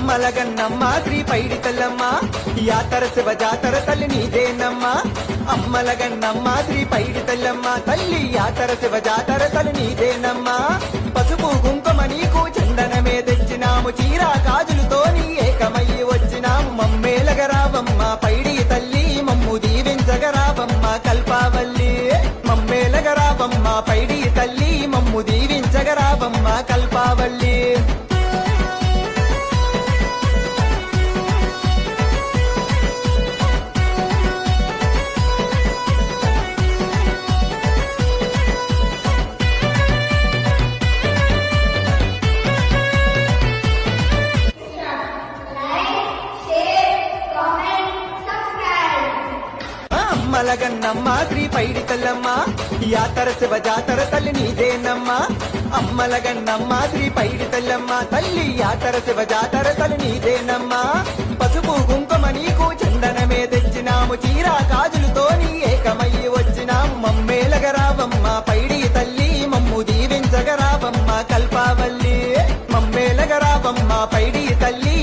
అమ్మలగన్నమ్మ శ్రీ పైడి తల్లమ్మ యాతర శివ జాతర తల్లి నీదేనమ్మ అమ్మలగన్నమ్మ శ్రీ పైడి తల్లమ్మ తల్లి యాతర శివ జాతర తల్లి నీదేనమ్మ పసుపు కుంకుమ నీకు చందనమే తెచ్చినాము చీరా గాజులతో నీ ఏకమయ్యి వచ్చినాము మమ్మేలగరావమ్మ పైడి తల్లి మమ్ము దీవించగరావమ్మ కల్పావల్లి మమ్మేలగరావమ్మ పైడి తల్లి మమ్ము దీవించగరావమ్మ కల్పావల్లి అమ్మలగన్నమ్మ శ్రీ పైడి తల్లమ్మ యాతర శివ జాతర తల్లి నీదేనమ్మ అమ్మలగన్నమ్మ శ్రీ పైడి తల్లమ్మ తల్లి యాతర శివ జాతర తల్లి నీదేనమ్మ పసుపు కుంకుమ నీకు చందనమే తెచ్చినాము చీరా గాజులతో నీ ఏకమయ్యి వచ్చినాము మమ్మేలగరావమ్మ పైడి తల్లి మమ్ము దీవించగరావమ్మ కల్పావల్లి మమ్మేలగరావమ్మ పైడి తల్లి